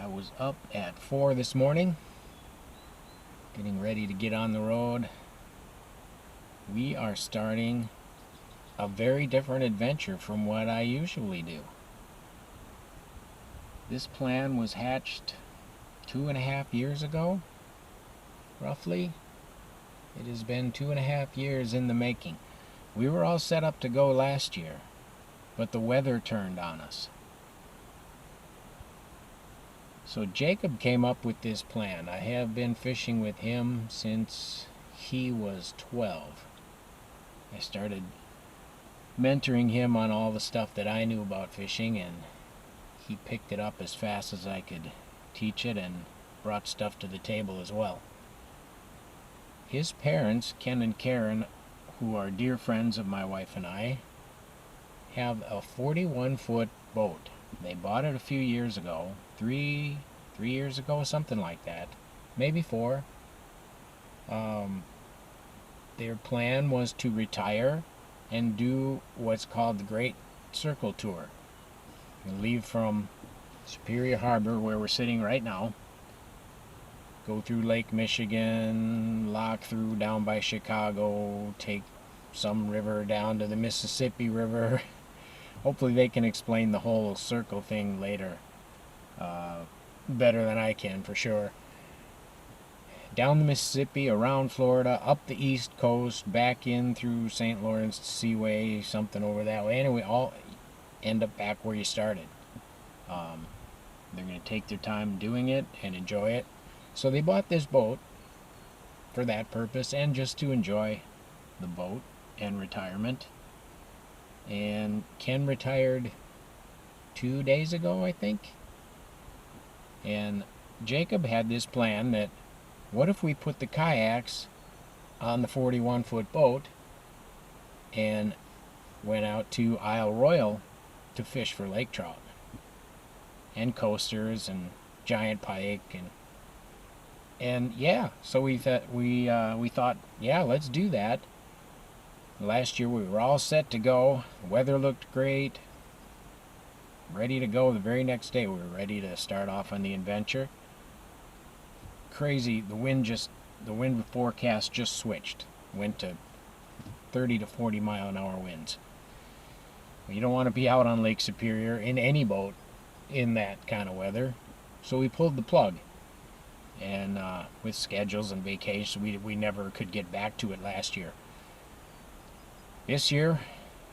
I was up at 4 this morning, getting ready to get on the road. We are starting a very different adventure from what I usually do. This plan was hatched 2.5 years ago, roughly. It has been 2.5 years in the making. We were all set up to go last year, but the weather turned on us. So Jacob came up with this plan. I have been fishing with him since he was 12. I started mentoring him on all the stuff that I knew about fishing, and he picked it up as fast as I could teach it and brought stuff to the table as well. His parents, Ken and Karen, who are dear friends of my wife and I, have a 41-foot boat. They bought it a few years ago, three years ago, something like that, maybe 4. Their plan was to retire and do what's called the Great Circle Tour. You leave from Superior Harbor, where we're sitting right now, go through Lake Michigan, lock through down by Chicago, take some river down to the Mississippi River. Hopefully they can explain the whole circle thing later better than I can, for sure. Down the Mississippi, around Florida, up the East Coast, back in through St. Lawrence Seaway, something over that way. Anyway, all end up back where you started. They're going to take their time doing it and enjoy it. So they bought this boat for that purpose and just to enjoy the boat and retirement. And Ken retired 2 days ago, I think. And Jacob had this plan that, what if we put the kayaks on the 41-foot boat and went out to Isle Royale to fish for lake trout and coasters and giant pike and yeah, so we thought, yeah, let's do that. Last year we were all set to go. The weather looked great. Ready to go the very next day. We were ready to start off on the adventure. Crazy, the wind forecast just switched. Went to 30 to 40 mile an hour winds. You don't want to be out on Lake Superior in any boat in that kind of weather. So we pulled the plug. And with schedules and vacations, we never could get back to it last year. This year,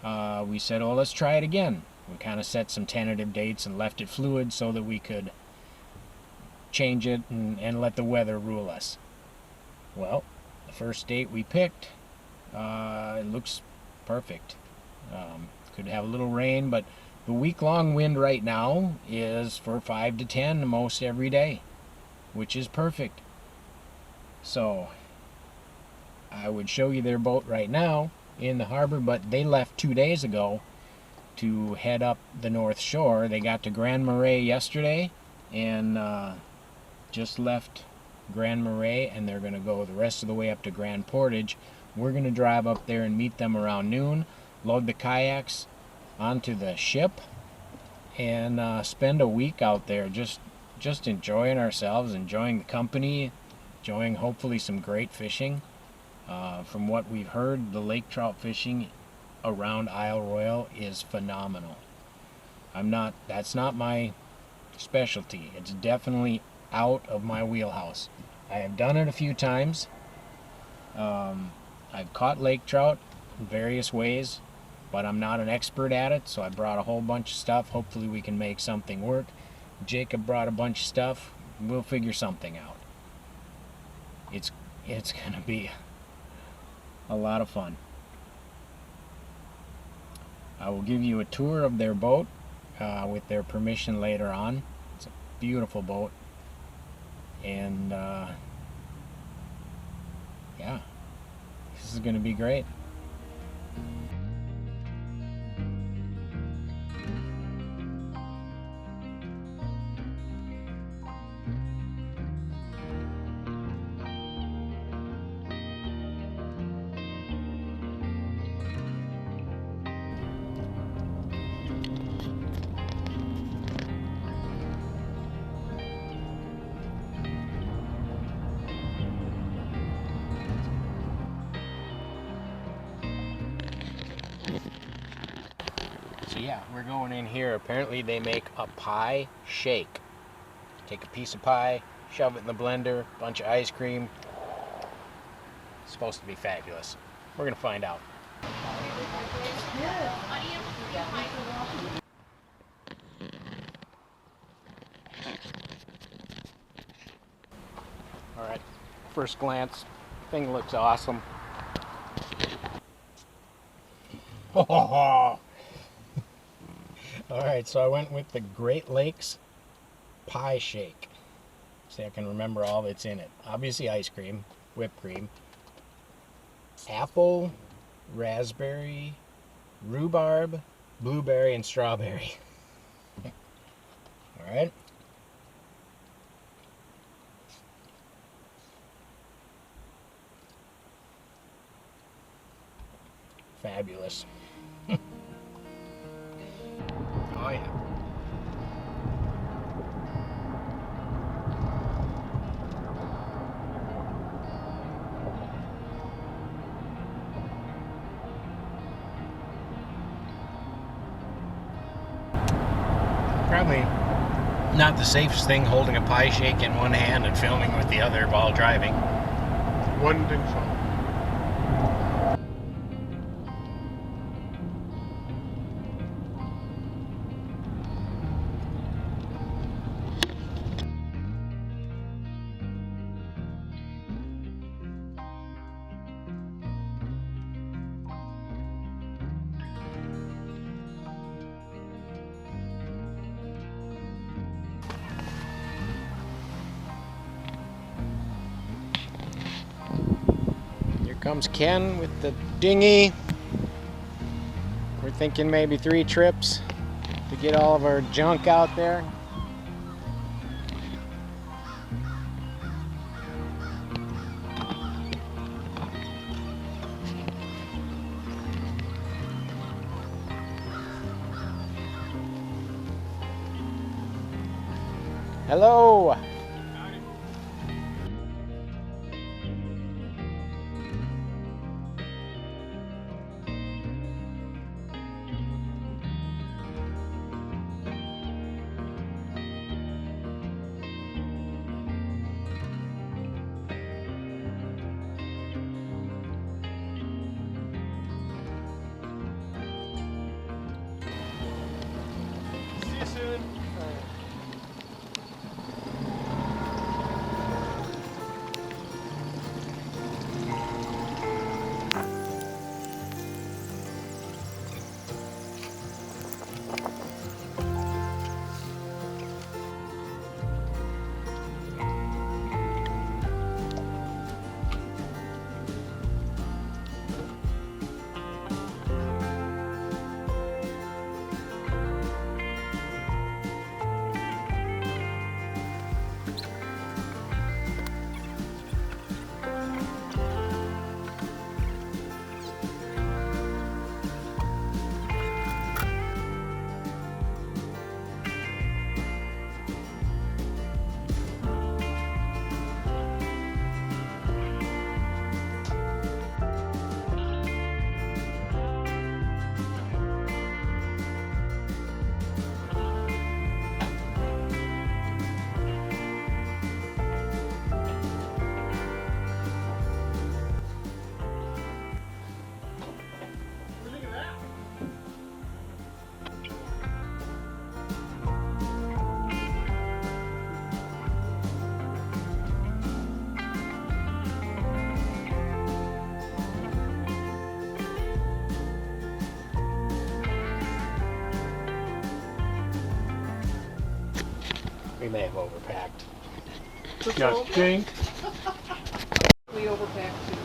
we said, oh, let's try it again. We kind of set some tentative dates and left it fluid so that we could change it and let the weather rule us. Well, the first date we picked, it looks perfect. Could have a little rain, but the week-long wind right now is for 5 to 10 most every day, which is perfect. So I would show you their boat right now in the harbor, but they left 2 days ago to head up the North Shore. They got to Grand Marais yesterday and just left Grand Marais, and they're going to go the rest of the way up to Grand Portage. We're going to drive up there and meet them around noon, load the kayaks onto the ship, and spend a week out there just enjoying ourselves, enjoying the company, enjoying hopefully some great fishing. From what we've heard, the lake trout fishing around Isle Royale is phenomenal. That's not my specialty. It's definitely out of my wheelhouse. I have done it a few times. I've caught lake trout in various ways, but I'm not an expert at it, so I brought a whole bunch of stuff. Hopefully we can make something work. Jacob brought a bunch of stuff. We'll figure something out. It's going to be a lot of fun. I will give you a tour of their boat with their permission later on. It's a beautiful boat. And yeah, this is going to be great. Yeah, we're going in here. Apparently they make a pie shake. Take a piece of pie, shove it in the blender, bunch of ice cream. It's supposed to be fabulous. We're gonna find out. All right, first glance, thing looks awesome. All right, so I went with the Great Lakes pie shake. See, I can remember all that's in it. Obviously ice cream, whipped cream, apple, raspberry, rhubarb, blueberry, and strawberry. All right. Fabulous. Oh yeah. Probably not the safest thing holding a pie shake in one hand and filming with the other while driving. Wouldn't think so. Here comes Ken with the dinghy. We're thinking maybe 3 trips to get all of our junk out there. Hello. See you soon. We may have overpacked. Just think. We overpacked too.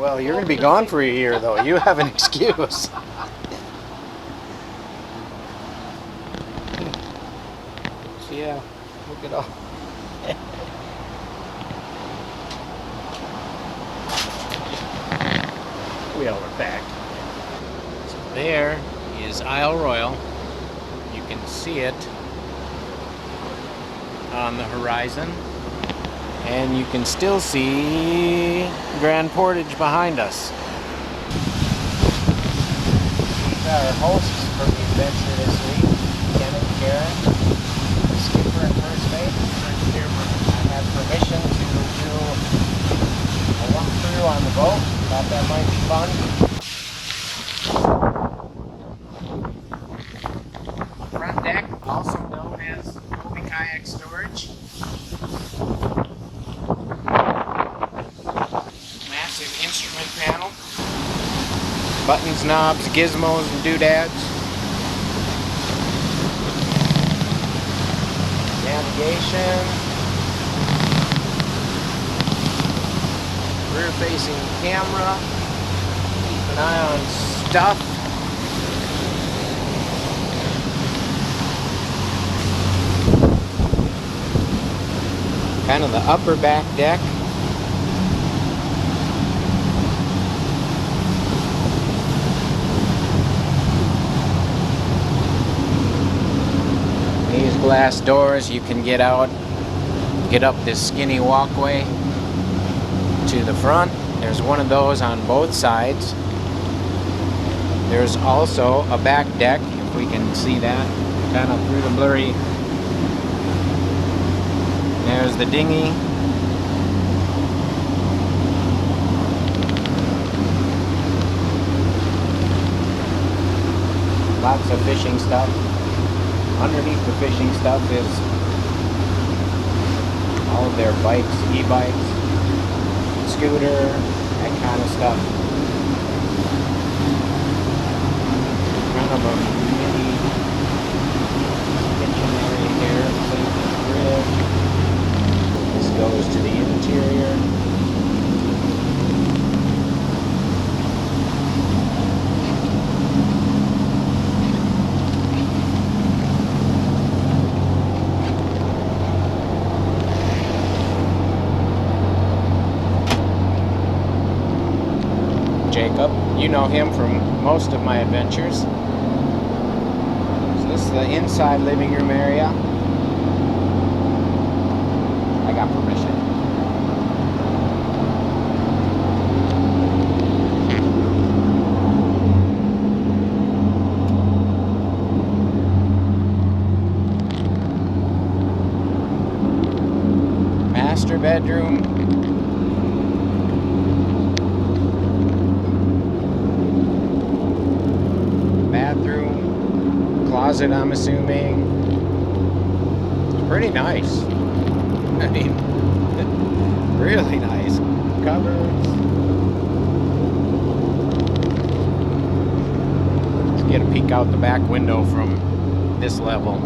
Well, you're going to be gone for a year, though. You have an excuse. So, yeah, look at all. We overpacked. So there is Isle Royale. You can see it on the horizon. And you can still see Grand Portage behind us. Our hosts adventure this week. Ken and Karen, the skipper and first mate. I had permission to do a walkthrough on the boat. Thought that might be fun. Front deck, also known as Hobie kayak storage. Massive instrument panel. Buttons, knobs, gizmos, and doodads. Navigation. Rear-facing camera. Keep an eye on stuff. Kind of the upper back deck. These glass doors, you can get out, get up this skinny walkway to the front. There's one of those on both sides. There's also a back deck, if we can see that, kind of through the blurry. There's the dinghy. Lots of fishing stuff. Underneath the fishing stuff is all of their bikes, e-bikes, scooter, that kind of stuff. Kind of a mini kitchen area here, safety grid. This goes to the interior. Jacob, you know him from most of my adventures. So this is the inside living room area. I got permission. Master bedroom. Closet, I'm assuming. It's pretty nice. I mean, really nice. Cupboards. Let's get a peek out the back window from this level.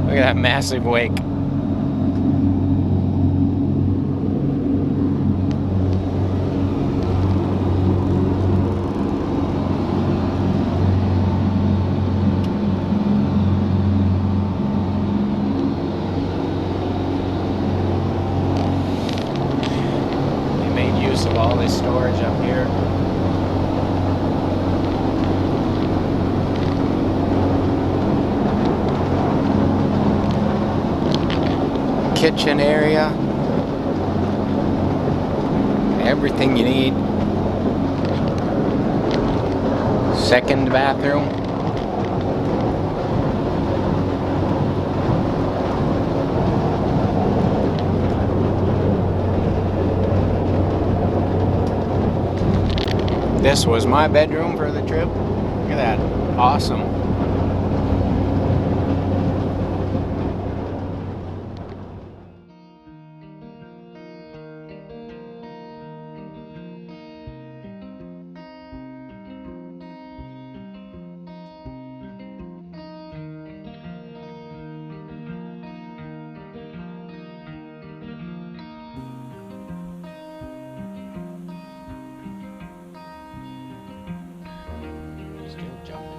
Look at that massive wake. Of all this storage up here. Kitchen area. Everything you need. Second bathroom. This was my bedroom for the trip. Look at that. Awesome. Still jumping.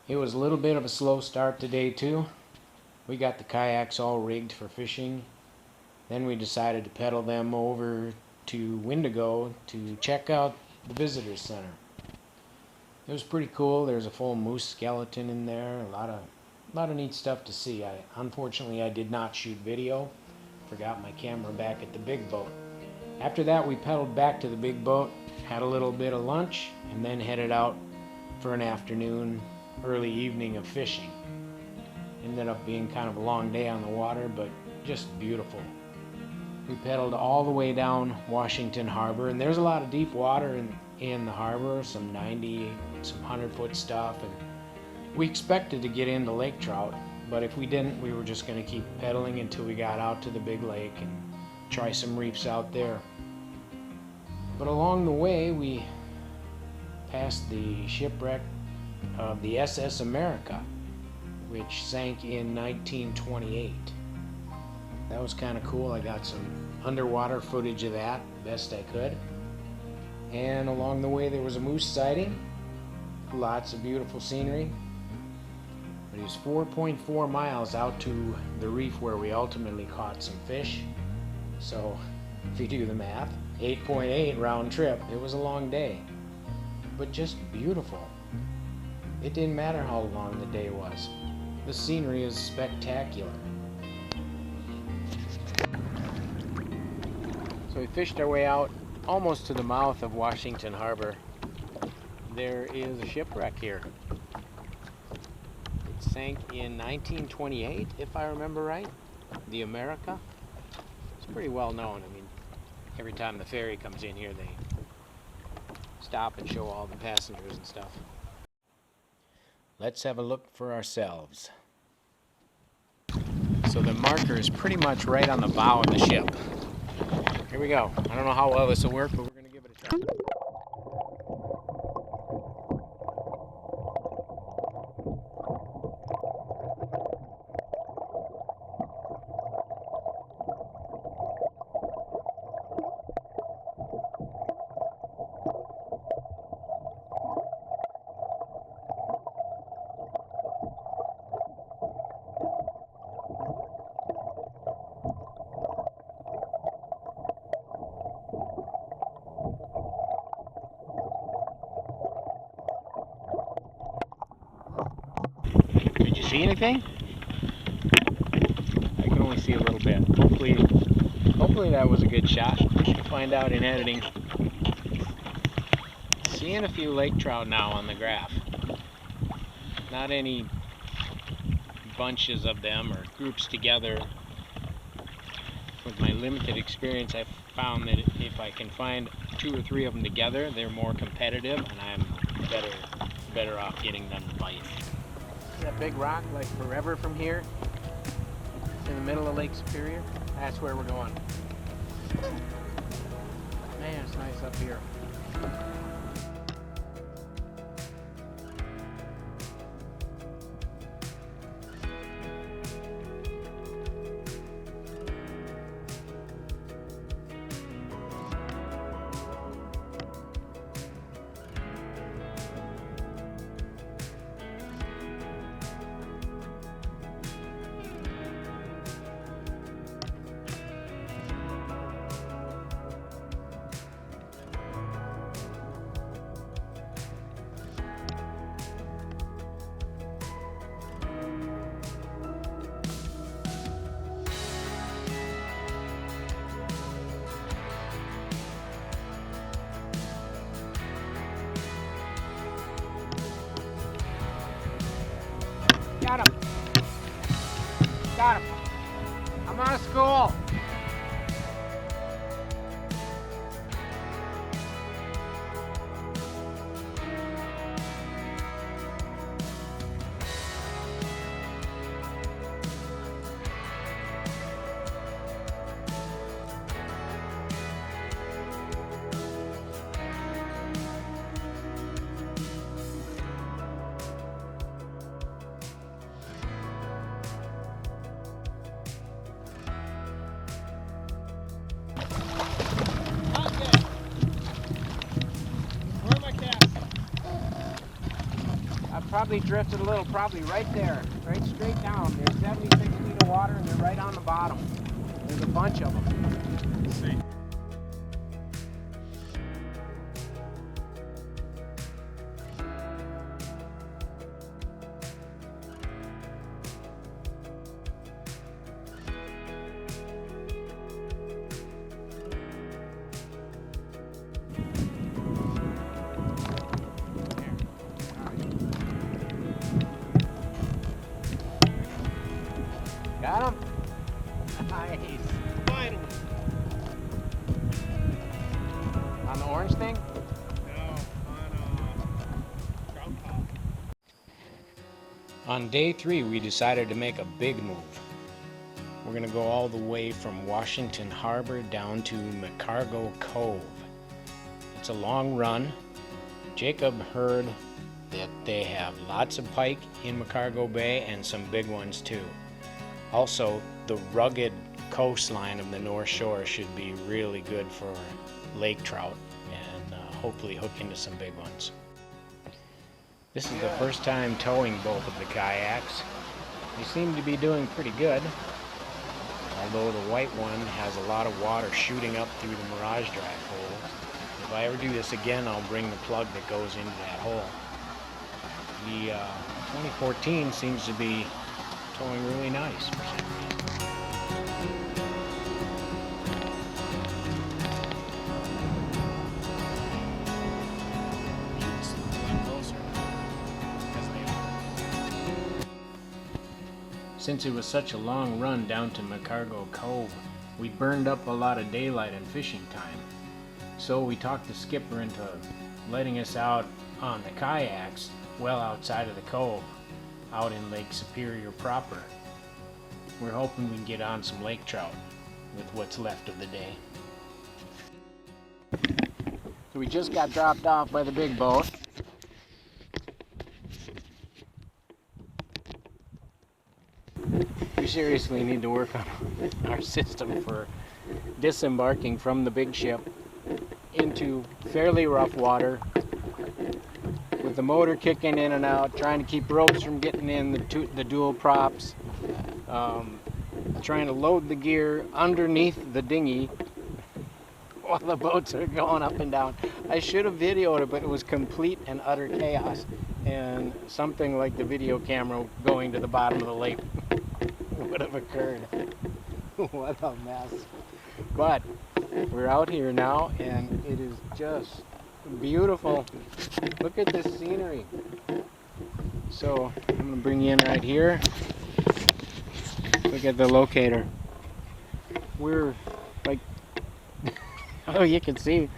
It was a little bit of a slow start today too. We got the kayaks all rigged for fishing. Then we decided to pedal them over to Wendigo to check out the visitor center. It was pretty cool. There's a full moose skeleton in there, a lot of a lot of neat stuff to see. Unfortunately, I did not shoot video. Forgot my camera back at the big boat. After that, we pedaled back to the big boat, had a little bit of lunch, and then headed out for an afternoon, early evening of fishing. Ended up being kind of a long day on the water, but just beautiful. We pedaled all the way down Washington Harbor, and there's a lot of deep water in the harbor, some 90, some 100-foot stuff, and we expected to get into lake trout, but if we didn't, we were just going to keep pedaling until we got out to the big lake and try some reefs out there. But along the way, we passed the shipwreck of the SS America, which sank in 1928. That was kind of cool. I got some underwater footage of that, best I could. And along the way there was a moose sighting, lots of beautiful scenery. But it was 4.4 miles out to the reef where we ultimately caught some fish. So if you do the math, 8.8 round trip. It was a long day, but just beautiful. It didn't matter how long the day was. The scenery is spectacular. So we fished our way out almost to the mouth of Washington Harbor. There is a shipwreck here. It sank in 1928, if I remember right. The America. It's pretty well known. I mean, every time the ferry comes in here, they stop and show all the passengers and stuff. Let's have a look for ourselves. So the marker is pretty much right on the bow of the ship. Here we go. I don't know how well this will work, but we're going to give it a try. Did you see anything? I can only see a little bit. Hopefully that was a good shot. We should find out in editing. Seeing a few lake trout now on the graph. Not any bunches of them or groups together. With my limited experience, I've found that if I can find 2 or 3 of them together, they're more competitive, and I'm better off getting them to bite. That big rock, like forever from here, in the middle of Lake Superior, that's where we're going. Man, it's nice up here. Got him. Got him. I'm out of school. Probably drifted a little, probably right there, right straight down. There's 76 feet of water and they're right on the bottom. There's a bunch of them. Let's see. orange thing? No, on trout pop. On day 3, we decided to make a big move. We're gonna go all the way from Washington Harbor down to McCargo Cove. It's a long run. Jacob heard that they have lots of pike in McCargo Bay and some big ones too. Also, the rugged coastline of the North Shore should be really good for lake trout and hopefully hook into some big ones. This is the first time towing both of the kayaks. They seem to be doing pretty good, although the white one has a lot of water shooting up through the Mirage Drive hole. If I ever do this again, I'll bring the plug that goes into that hole. The 2014 seems to be towing really nice for some reason. Since it was such a long run down to McCargo Cove, we burned up a lot of daylight and fishing time. So we talked the skipper into letting us out on the kayaks well outside of the cove, out in Lake Superior proper. We're hoping we can get on some lake trout with what's left of the day. So we just got dropped off by the big boat. We seriously need to work on our system for disembarking from the big ship into fairly rough water with the motor kicking in and out, trying to keep ropes from getting in the dual props, trying to load the gear underneath the dinghy while the boats are going up and down. I should have videoed it, but it was complete and utter chaos, and something like the video camera going to the bottom of the lake would have occurred. What a mess. But we're out here now, and it is just beautiful. Look at this scenery. So I'm going to bring you in right here. Look at the locator. We're like, oh, you can see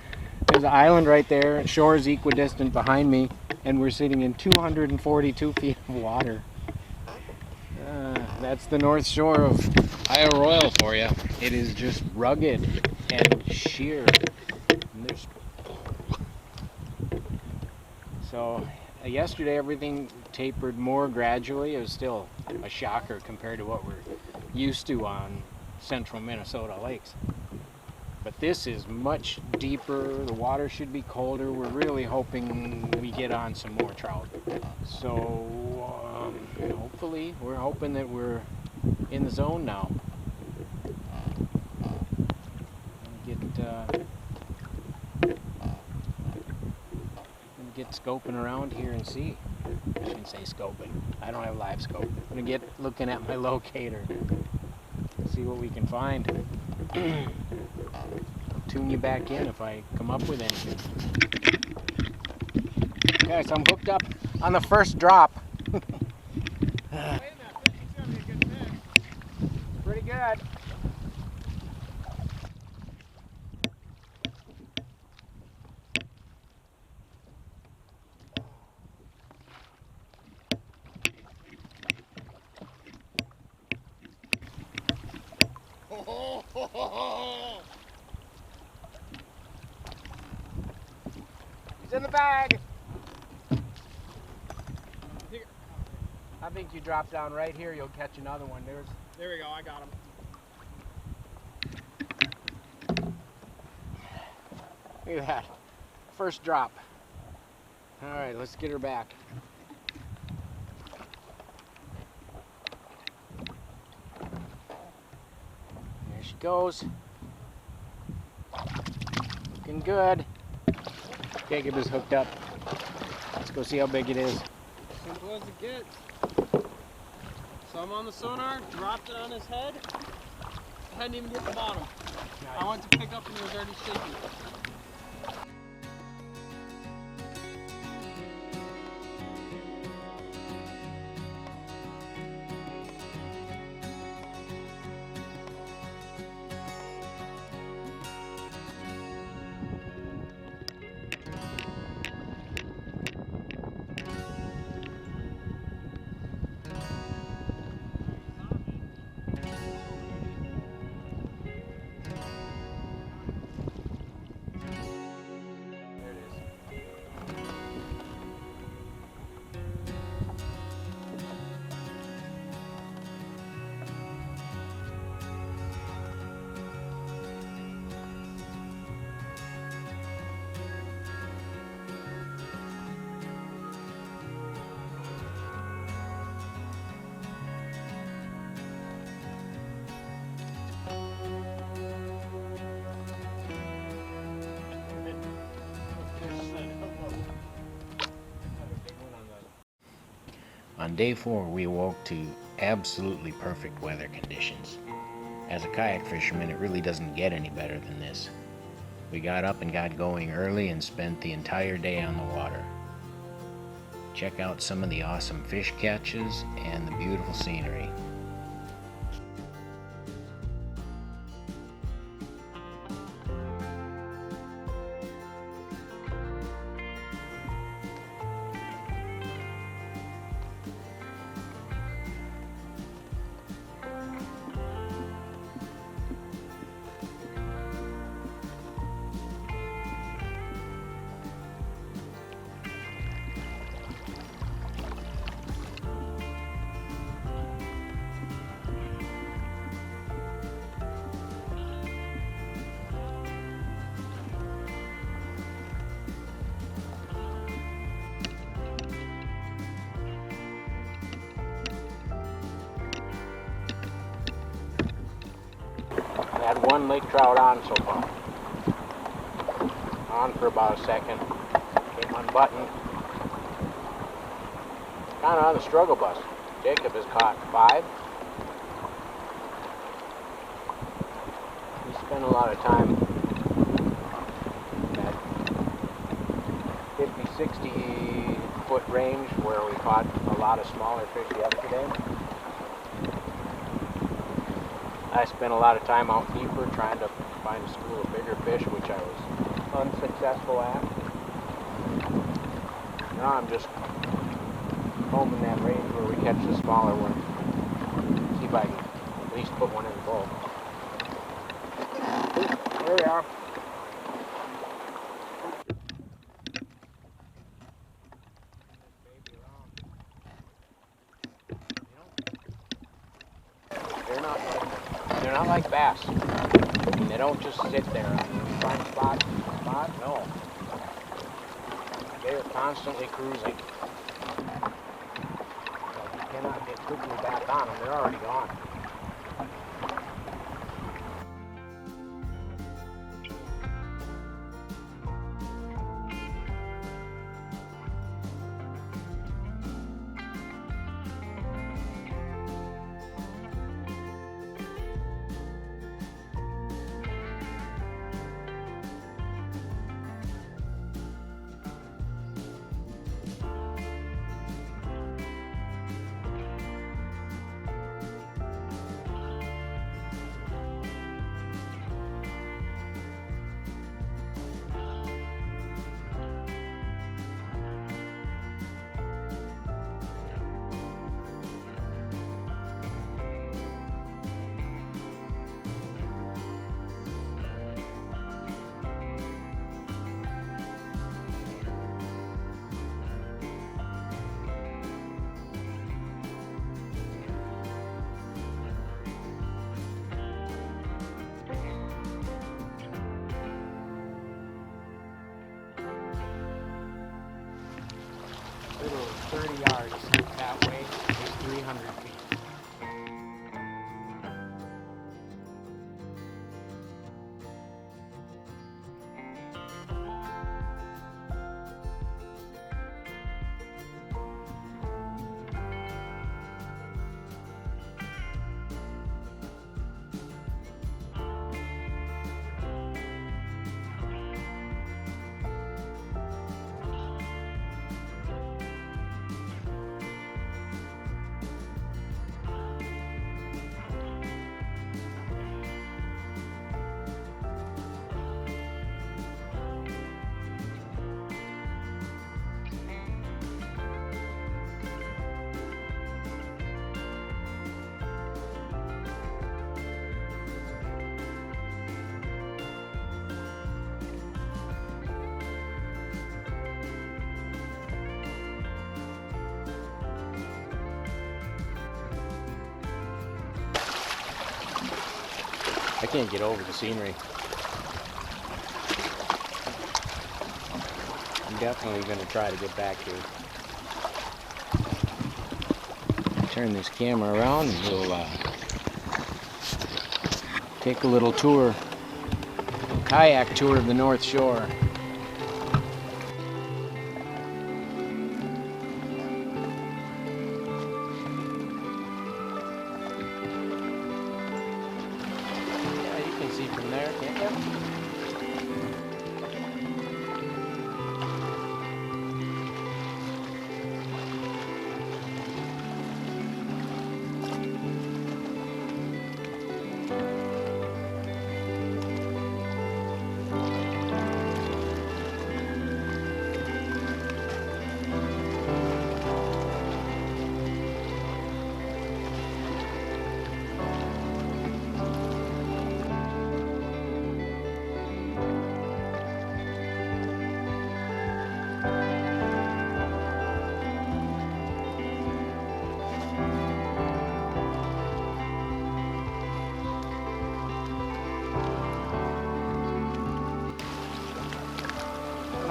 there's an island right there. Shore is equidistant behind me, and we're sitting in 242 feet of water. That's the North Shore of Isle Royale for you. It is just rugged and sheer. And so yesterday everything tapered more gradually. It was still a shocker compared to what we're used to on central Minnesota lakes. But this is much deeper. The water should be colder. We're really hoping we get on some more trout. So hopefully, we're hoping that we're in the zone now. Get scoping around here and see. I shouldn't say scoping. I don't have live scope. I'm gonna get looking at my locator. See what we can find. I'll tune you back in if I come up with anything. Okay, so I'm hooked up on the first drop. Pretty good. He's in the bag. I think you drop down right here, you'll catch another one. There we go, I got him. Look at that. First drop. All right, let's get her back. There she goes. Looking good. Jacob is hooked up. Let's go see how big it is. Simple as it gets. So I'm on the sonar, dropped it on his head. I hadn't even hit the bottom. Nice. I went to pick up and it was already shaking. On day 4, we awoke to absolutely perfect weather conditions. As a kayak fisherman, it really doesn't get any better than this. We got up and got going early and spent the entire day on the water. Check out some of the awesome fish catches and the beautiful scenery. Had one lake trout on so far. On for about a second. Came unbuttoned. Kind of on the struggle bus. Jacob has caught 5. We spent a lot of time at 50, 60 foot range where we caught a lot of smaller fish yesterday. I spent a lot of time out deeper trying to find a school of bigger fish, which I was unsuccessful at. Now I'm just combing that range where we catch the smaller one. See if I can at least put one in the bowl. There we are. They're not like bass. I mean, they don't just sit there. I mean, you find spot, no. They are constantly cruising. So you cannot get quickly back on them. They're already gone. Little 30 yards that way is 300 feet. I can't get over the scenery. I'm definitely going to try to get back here. Turn this camera around and we'll take a little tour, a kayak tour of the North Shore.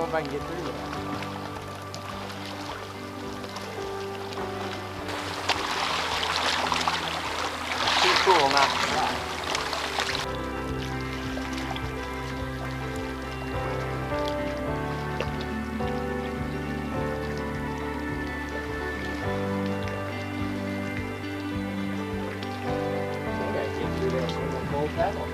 know if I can get through that. Too cool not to try. Pedal.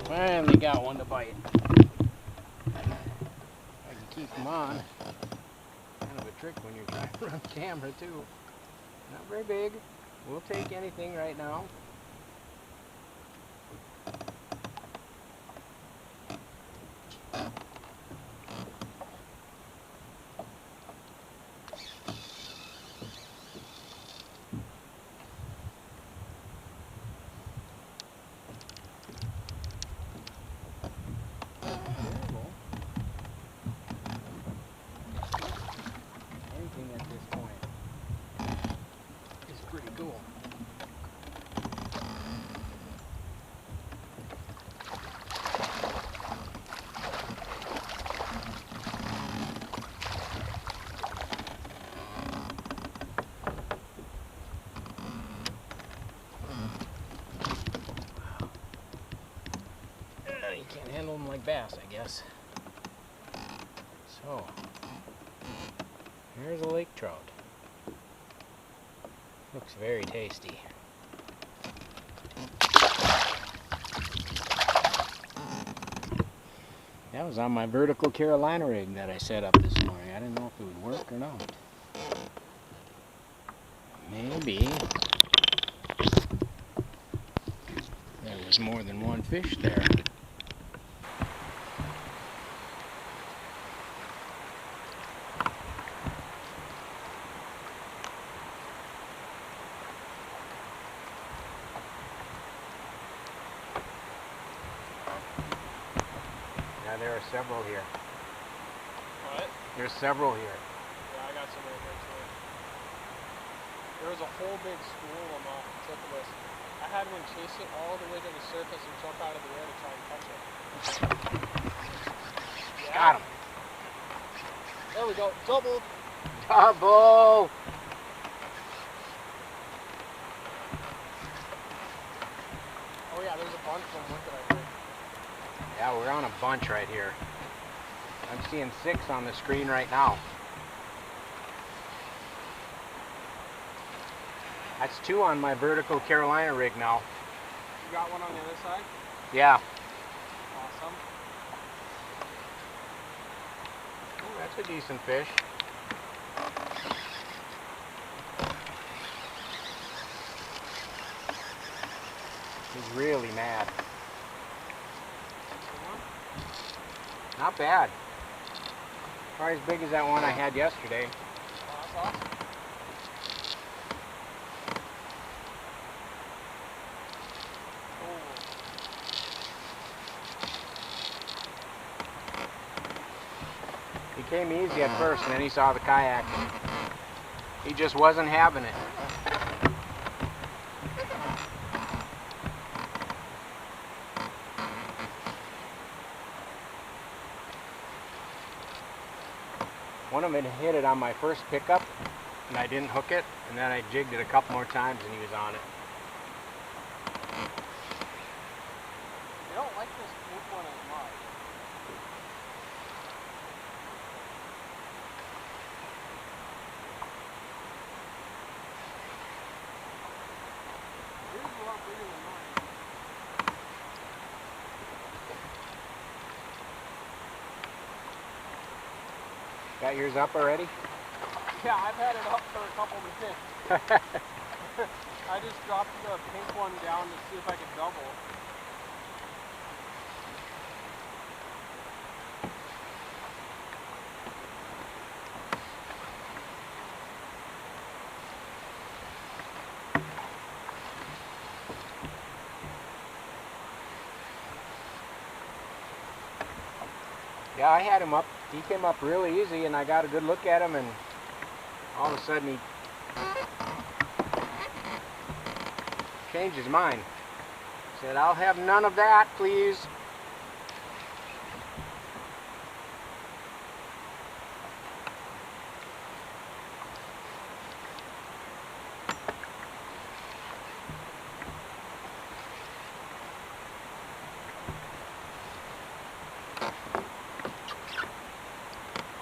Finally got one to bite. I can keep them on. Kind of a trick when you're trying to run camera too. Not very big. We'll take anything right now. Anything at this point is pretty cool. You can't handle them like bass, I guess. So, here's a lake trout. Looks very tasty. That was on my vertical Carolina rig that I set up this morning. I didn't know if it would work or not. Maybe there was more than one fish there. Yeah, there are several here. What? There's several here. Yeah, I got some right there too. There was a whole big school of them off the tip of this. I had one chase it all the way to the surface and jump out of the air to try and catch it. Yeah. Got him. There we go. Doubled. Double. Oh yeah, there's a bunch of them. Look at I think. Yeah, we're on a bunch right here. I'm seeing 6 on the screen right now. That's 2 on my vertical Carolina rig now. You got one on the other side? Yeah. Awesome. Ooh, that's a decent fish. He's really mad. Not bad. Probably as big as that one I had yesterday. Oh, that's awesome. He came easy at first, and then he saw the kayak. He just wasn't having it. One of them had hit it on my first pickup, and I didn't hook it, and then I jigged it a couple more times, and he was on it. You don't like this big one as much. Yours is a lot bigger than mine. Got yours up already? Yeah, I've had it up for a couple minutes. I just dropped the pink one down to see if I could double. Yeah, I had him up. He came up really easy, and I got a good look at him, and all of a sudden he changed his mind. Said, "I'll have none of that, please."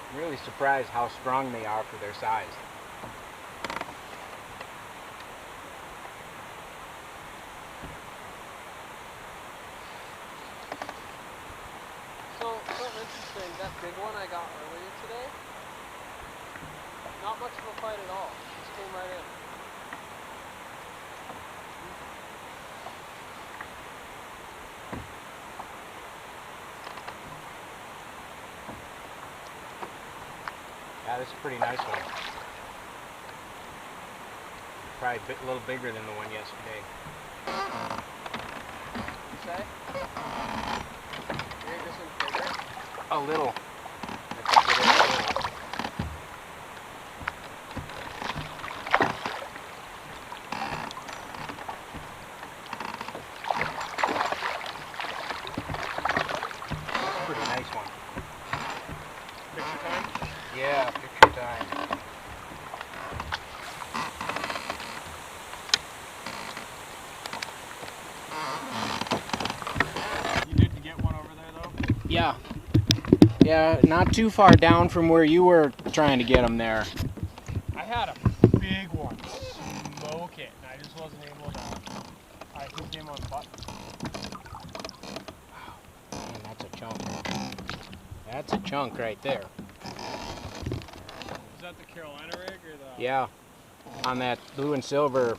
I'm really surprised how strong they are for their size. So interesting, that big one I got earlier today, not much of a fight at all. Just came right in. Yeah, this is a pretty nice one. Probably a little bigger than the one yesterday. You say? You think this one's bigger? A little. I think it is a little. Pretty nice one. Picture time? Yeah, picture time. You did get one over there though? Yeah. Yeah, not too far down from where you were trying to get them there. I had a big one smoke it, and I just wasn't able to. I hooked him on button. Man, that's a chunk. That's a chunk right there. Is that the Carolina rig or the? Yeah, on that blue and silver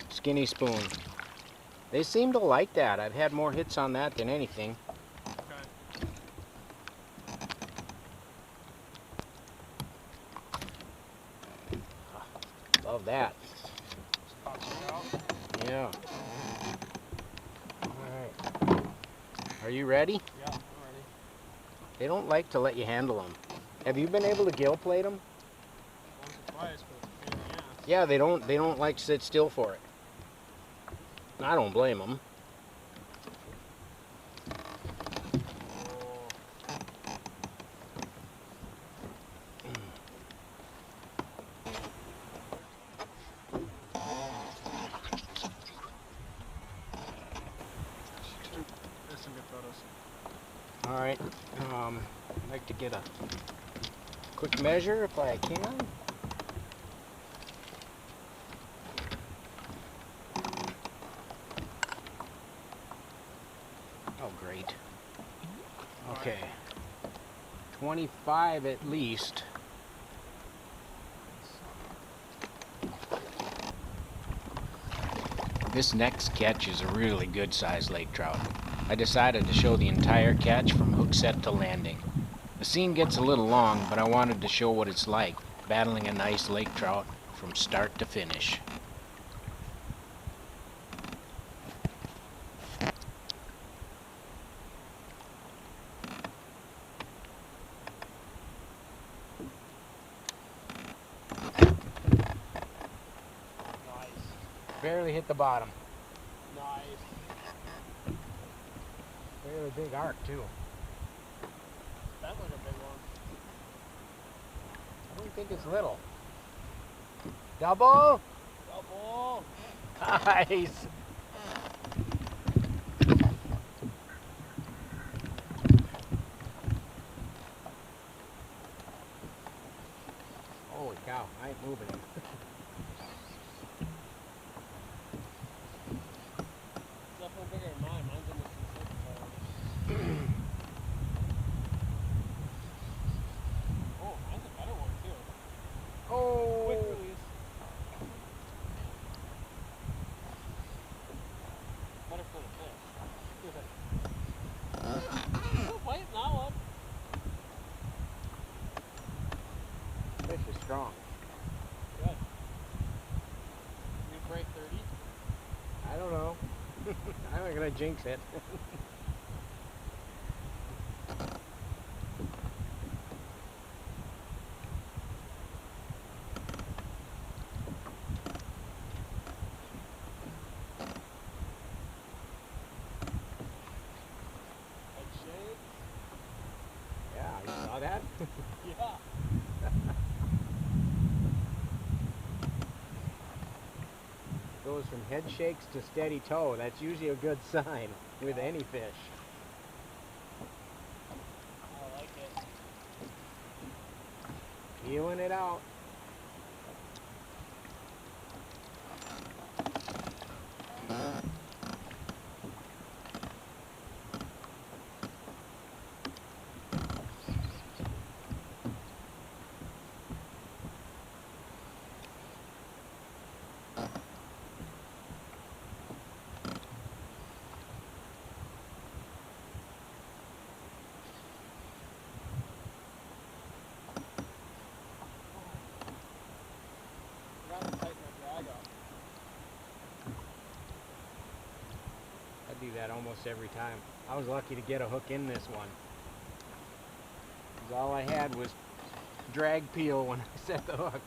skinny spoon. They seem to like that. I've had more hits on that than anything. Okay. Love that. Pops it out. Yeah. Alright. Are you ready? Yeah, I'm ready. They don't like to let you handle them. Have you been able to gill plate them? Once or twice, but it's a pain in the ass. Yeah, they don't like to sit still for it. I don't blame them. There's some good photos. All right. I'd like to get a quick measure if I can. Oh, great. Okay. 25 at least. This next catch is a really good sized lake trout. I decided to show the entire catch from hook set to landing. The scene gets a little long, but I wanted to show what it's like battling a nice lake trout from start to finish. Nice. Barely hit the bottom. Nice. Fairly big arc too. That was a big one. I don't think it's little. Double? Double. Nice. Holy cow, I ain't moving him. Definitely bigger than mine. Mine's almost 2 foot. Oh, mine's a better strong. Good. You break 30? I don't know. I'm not gonna jinx it. Yeah, you saw that? Yeah. Goes from head shakes to steady toe. That's usually a good sign with any fish. I like it. Feeling it out. Forgot to tighten my drag up. I do that almost every time. I was lucky to get a hook in this one. 'Cause all I had was drag peel when I set the hook.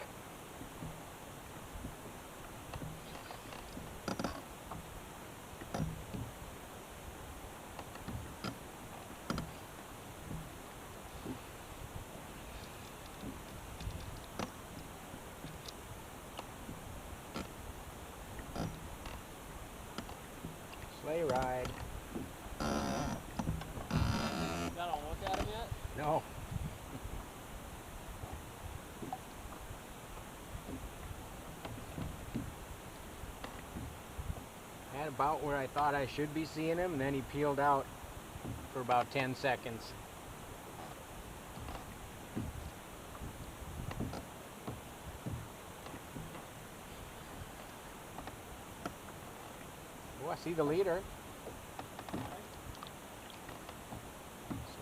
Sleigh ride. Y'all don't look at him yet? No. At about where I thought I should be seeing him, and then he peeled out for about 10 seconds. Oh, I see the leader. So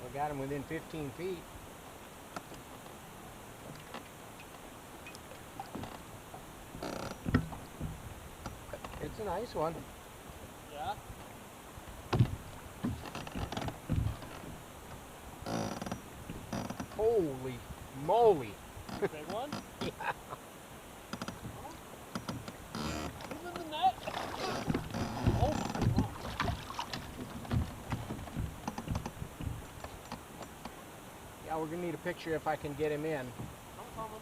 I got him within 15 feet. It's a nice one. Yeah. Holy moly. Big one? Yeah. He's in the net. Oh my God. Yeah, we're gonna need a picture if I can get him in. I'm coming.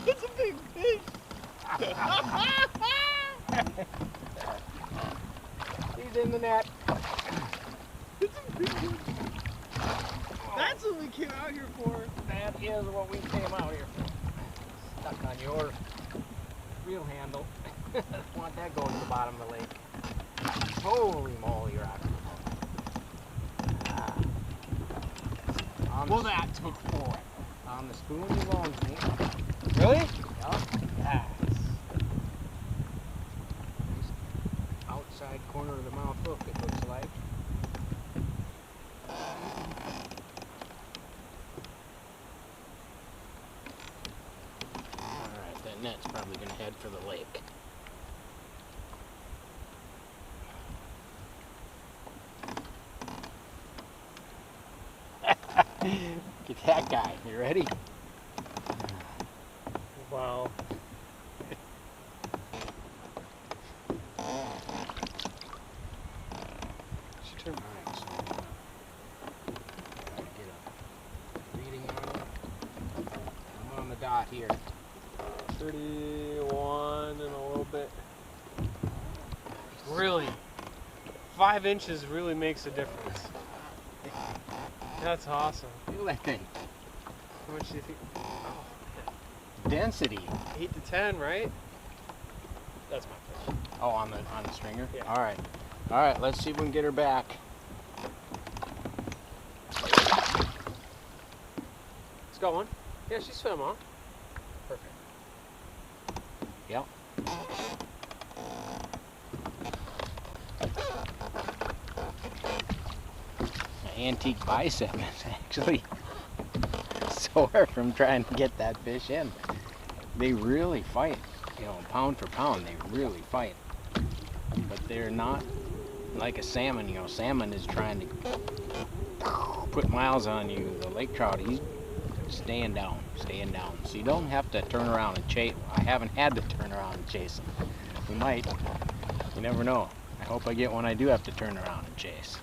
It's a big fish. He's in the net. It's a big fish. That's what we came out here for. That is what we came out here for. Stuck on your reel handle. Want that going to the bottom of the lake. Holy moly, Rocky. Well, that took forever. On the spoon he loans me. Really? Yup. Yes. Outside corner of the mouth hook, it looks like. Alright, that net's probably going to head for the lake. Get that guy. You ready? Wow. She turned. Alright, so gotta get a reading on it. I'm on the dot here. 31 and a little bit. Really? 5 inches really makes a difference. That's awesome. Feel that thing. How much do you think? Oh, Density. 8 to 10, right? That's my fish. Oh, on the stringer? Yeah. Alright. Alright, let's see if we can get her back. got one. Yeah, she swam on. Perfect. Yep. Antique bicep is actually sore from trying to get that fish in. They really fight, you know, pound for pound, they really fight. But they're not like a salmon, you know. Salmon is trying to put miles on you. The lake trout, he's staying down, staying down. So you don't have to turn around and chase. I haven't had to turn around and chase them. We might. You never know. I hope I get one I do have to turn around and chase.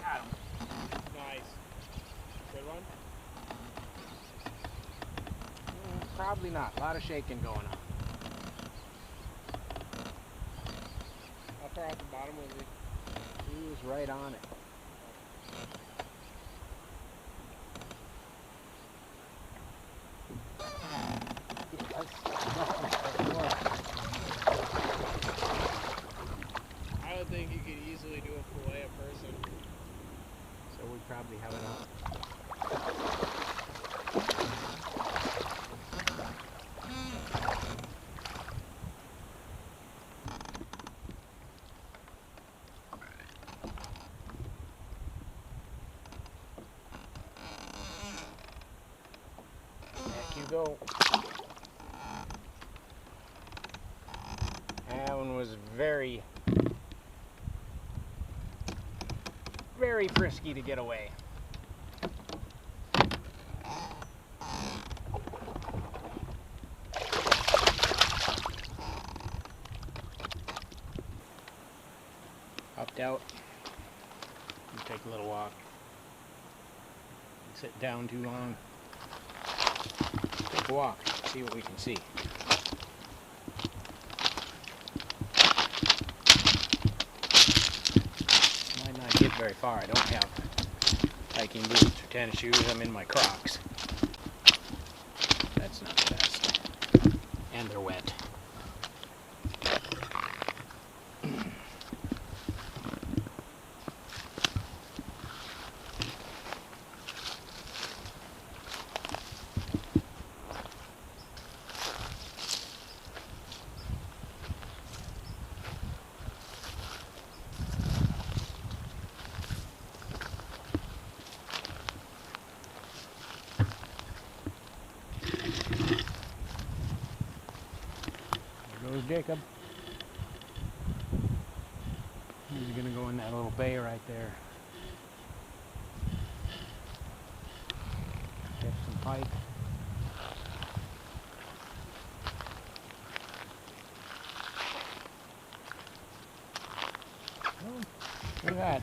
Got him. Nice. Good one? Probably not. A lot of shaking going on. How far off the bottom was he? He was right on it. I would think you could easily do a fillet a person. So we probably have enough. Back you go. That one was very frisky to get away. Hopped out. You take a little walk. Sit down too long. Take a walk. See what we can see. Might not get very far. I don't have hiking boots or tennis shoes. I'm in my Crocs. That's not the best. And they're wet. There goes Jacob. He's gonna go in that little bay right there. Catch some pike. Oh, look at that.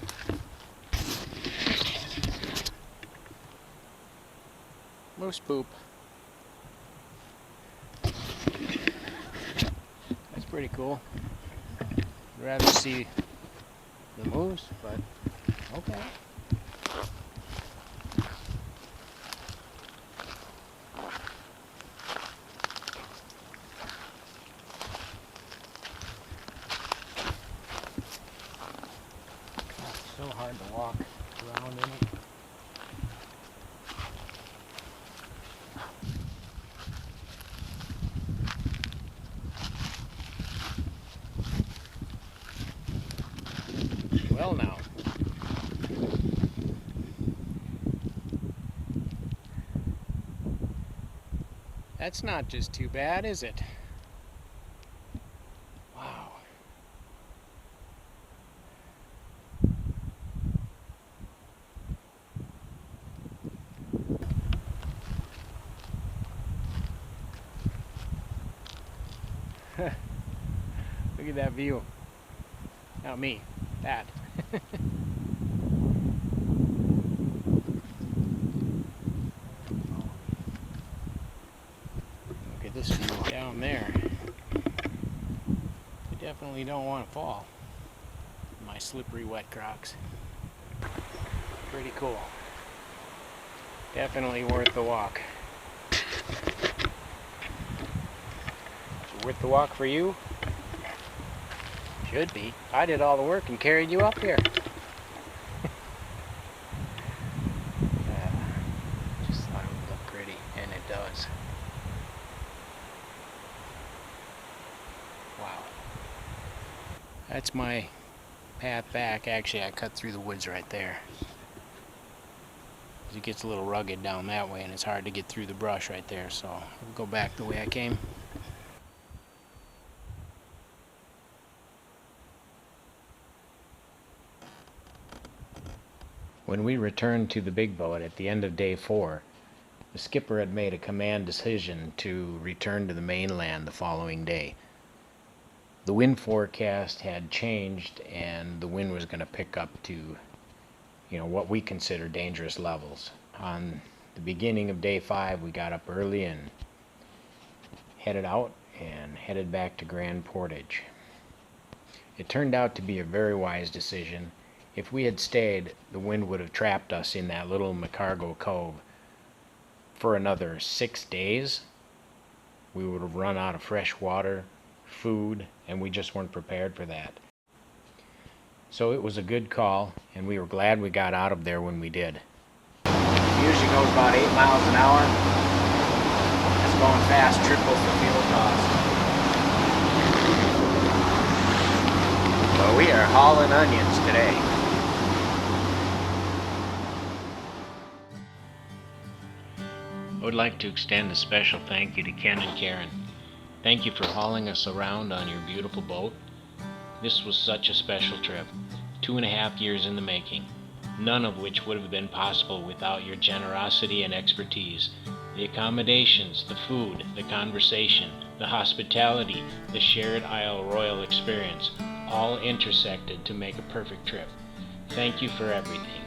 Moose poop. That's pretty cool. I'd rather see the moose, but okay. It's so hard to walk around in it. Well now. That's not just too bad, is it? Wow. Look at that view. Not me, that. Look at this view down there. I definitely don't want to fall. My slippery wet Crocs. Pretty cool. Definitely worth the walk. Is it worth the walk for you? Should be. I did all the work and carried you up here. That's my path back. Actually, I cut through the woods right there. It gets a little rugged down that way and it's hard to get through the brush right there, so I'll go back the way I came. When we returned to the big boat at the end of day 4, the skipper had made a command decision to return to the mainland the following day. The wind forecast had changed and the wind was going to pick up to, what we consider dangerous levels. On the beginning of day 5, we got up early and headed out and headed back to Grand Portage. It turned out to be a very wise decision. If we had stayed, the wind would have trapped us in that little McCargo Cove for another 6 days. We would have run out of fresh water, food, and we just weren't prepared for that. So it was a good call, and we were glad we got out of there when we did. It usually goes about 8 miles an hour. It's going fast, triples the fuel cost. So we are hauling onions today. I would like to extend a special thank you to Ken and Karen. Thank you for hauling us around on your beautiful boat. This was such a special trip, 2.5 years in the making, none of which would have been possible without your generosity and expertise. The accommodations, the food, the conversation, the hospitality, the shared Isle Royale experience, all intersected to make a perfect trip. Thank you for everything.